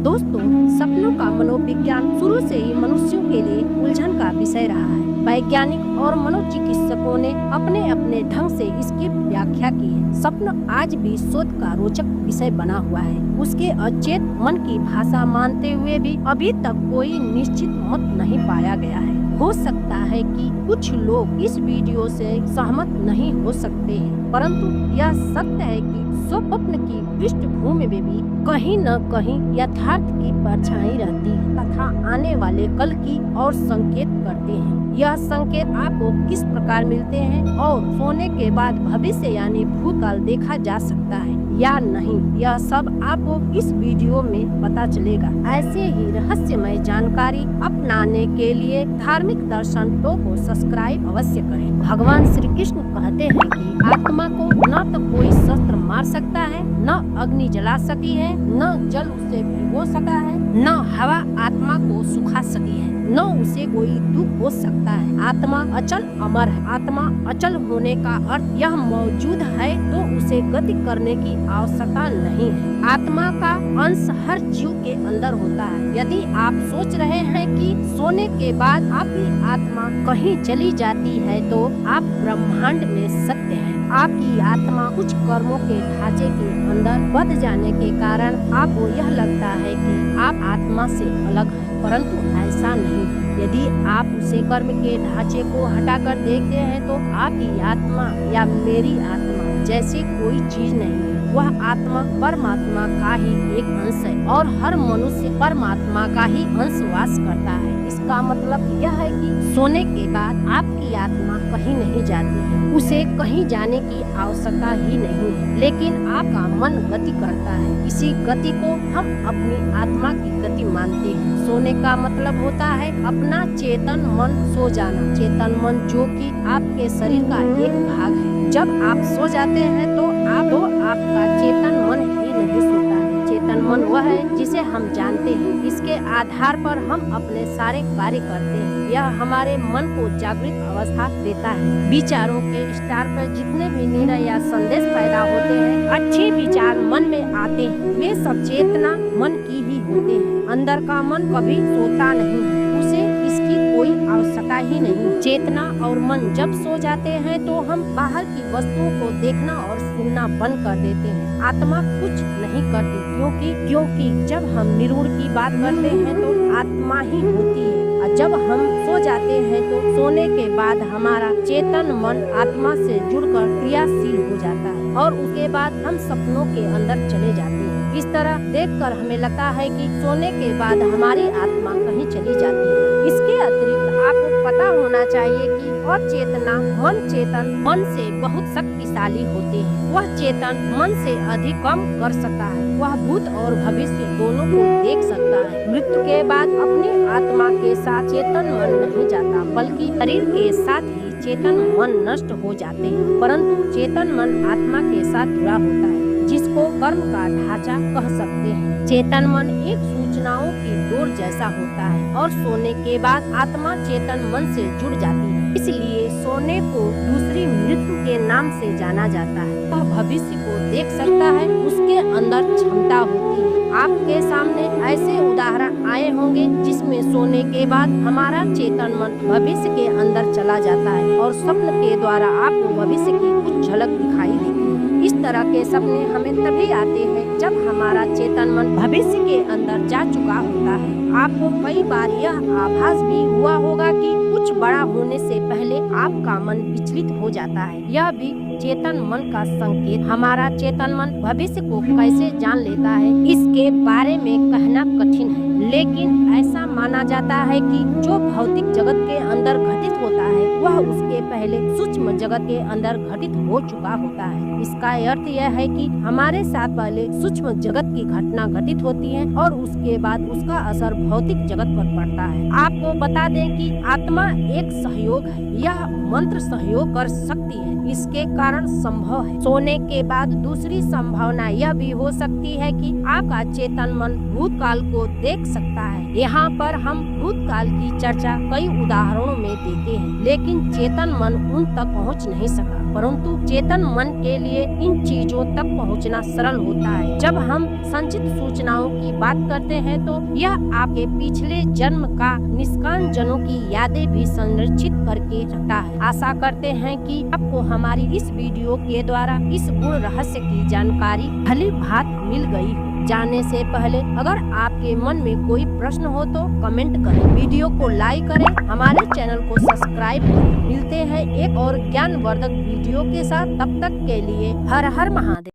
दोस्तों, सपनों का मनोविज्ञान शुरू से ही मनुष्यों के लिए उलझन का विषय रहा है। वैज्ञानिक और मनोचिकित्सकों ने अपने अपने ढंग से इसकी व्याख्या की है। स्वप्न आज भी शोध का रोचक विषय बना हुआ है। उसके अचेत मन की भाषा मानते हुए भी अभी तक कोई निश्चित मत नहीं पाया गया है। हो सकता है कि कुछ लोग इस वीडियो से सहमत नहीं हो सकते हैं, परंतु यह सत्य है कि स्वप्न की पृष्ठभूमि में भी कहीं न कहीं यथार्थ की परछाई रहती है तथा आने वाले कल की और संकेत करते हैं। यह संकेत आपको किस प्रकार मिलते हैं और सोने के बाद भविष्य यानी भूतकाल देखा जा सकता है या नहीं, यह सब आपको इस वीडियो में पता चलेगा। ऐसे ही रहस्यमय जानकारी अपनाने के लिए धार्मिक दर्शन को सब्सक्राइब अवश्य करें। भगवान श्री कृष्ण कहते हैं कि आत्मा को न तो कोई शस्त्र मार सकता है, न अग्नि जला सकती है, न जल उसे भिगो सकता है, न हवा आत्मा को सुखा सकती है, न उसे कोई दुख हो सकता है। आत्मा अचल अमर है। आत्मा अचल होने का अर्थ यह मौजूद है तो उसे गति करने की आवश्यकता नहीं है। आत्मा का अंश हर जीव के अंदर होता है। यदि आप सोच रहे हैं कि सोने के बाद आपकी आत्मा कहीं चली जाती है तो आप ब्रह्मांड में सत्य हैं। आपकी आत्मा कुछ कर्मों के ढांचे के अंदर बंध जाने के कारण आपको यह लगता है कि आप आत्मा से अलग हैं, परंतु ऐसा नहीं है। यदि आप उसे कर्म के ढांचे को हटाकर देखते हैं तो आपकी आत्मा या मेरी आत्मा जैसी कोई चीज नहीं है। वह आत्मा परमात्मा का ही एक अंश है और हर मनुष्य परमात्मा का ही अंश वास करता है। इसका मतलब यह है कि सोने के बाद आपकी आत्मा कहीं नहीं जाती है, उसे कहीं जाने की आवश्यकता ही नहीं है, लेकिन आपका मन गति करता है। इसी गति को हम अपनी आत्मा की गति मानते हैं। सोने का मतलब होता है अपना चेतन मन सो जाना। चेतन मन जो कि आपके शरीर का एक भाग है। जब आप सो जाते हैं तो आपका चेतन मन ही नहीं सोता है। चेतन मन वह है जिसे हम जानते हैं। इसके आधार पर हम अपने सारे कार्य करते हैं। यह हमारे मन को जागृत अवस्था देता है। विचारों के स्तर पर जितने भी निर्णय या संदेश पैदा होते हैं, अच्छे विचार मन में आते हैं, वे सब चेतना मन की ही होते हैं। अंदर का मन कभी सोता नहीं है, उसे इसकी कोई आवश्यकता ही नहीं। चेतना और मन जब सो जाते हैं तो हम बाहर की वस्तुओं को देखना और सुनना बंद कर देते हैं। आत्मा कुछ नहीं करती क्योंकि जब हम निर्गुण की बात करते हैं तो आत्मा ही होती है। और जब हम सो जाते हैं तो सोने के बाद हमारा चेतन मन आत्मा से जुड़कर क्रियाशील हो जाता है और उसके बाद हम सपनों के अंदर चले जाते हैं। इस तरह देखकर हमें लगता है कि सोने के बाद हमारी आत्मा कहीं चली जाती है। इसके अतिरिक्त आपको पता होना चाहिए कि अचेतना चेतन मन से बहुत शक्तिशाली होते हैं। वह चेतन मन से अधिक कम कर सकता है। वह भूत और भविष्य दोनों को देख सकता है। मृत्यु के बाद अपनी आत्मा के साथ चेतन मन नहीं जाता, बल्कि शरीर के साथ ही चेतन मन नष्ट हो जाते हैं, परंतु चेतन मन आत्मा के साथ जुड़ा होता है, जिसको कर्म का ढांचा कह सकते हैं। चेतन मन एक सूचनाओं की डोर जैसा होता है और सोने के बाद आत्मा चेतन मन से जुड़ जाती है। इसलिए सोने को दूसरी मृत्यु के नाम से जाना जाता है। वह भविष्य को देख सकता है, उसके अंदर क्षमता होती है। आपके सामने ऐसे उदाहरण आए होंगे जिसमें सोने के बाद हमारा चेतन मन भविष्य के अंदर चला जाता है और स्वप्न के द्वारा आपको भविष्य की कुछ झलक दिखाई देती है। इस तरह के सपने हमें तभी आते हैं जब हमारा चेतन मन भविष्य के अंदर जा चुका होता है। आपको कई बार यह आभास भी हुआ होगा कि कुछ बड़ा होने से पहले आपका मन विचलित हो जाता है। यह भी चेतन मन का संकेत। हमारा चेतन मन भविष्य को कैसे जान लेता है, इसके बारे में कहना कठिन है, लेकिन ऐसा माना जाता है कि जो भौतिक जगत के अंदर घटित होता है वह उसके पहले सूक्ष्म जगत के अंदर घटित हो चुका होता है। इसका अर्थ यह है कि हमारे साथ पहले सूक्ष्म जगत की घटना घटित होती है और उसके बाद उसका असर भौतिक जगत पर पड़ता है। आपको बता दें कि आत्मा एक सहयोग है। यह मंत्र सहयोग कर सकती है, इसके कारण संभव है। सोने के बाद दूसरी संभावना यह भी हो सकती है कि आपका चेतन मन भूतकाल को देख सकता है। यहाँ पर हम भूतकाल की चर्चा कई उदाहरणों में देते हैं, लेकिन चेतन मन उन तक पहुँच नहीं सका, परंतु चेतन मन के लिए इन चीजों तक पहुँचना सरल होता है। जब हम संचित सूचनाओं की बात करते हैं तो यह आपके पिछले जन्म का निष्काम जनों की यादें भी संरक्षित करके रखता है। आशा करते हैं कि आपको हमारी इस वीडियो के द्वारा इस गुण रहस्य की जानकारी भली भांति मिल गई हो। जानने से पहले अगर आपके मन में कोई प्रश्न हो तो कमेंट करें, वीडियो को लाइक करें, हमारे चैनल को सब्सक्राइब करें। मिलते हैं एक और ज्ञानवर्धक वीडियो के साथ, तब तक के लिए हर हर महादेव।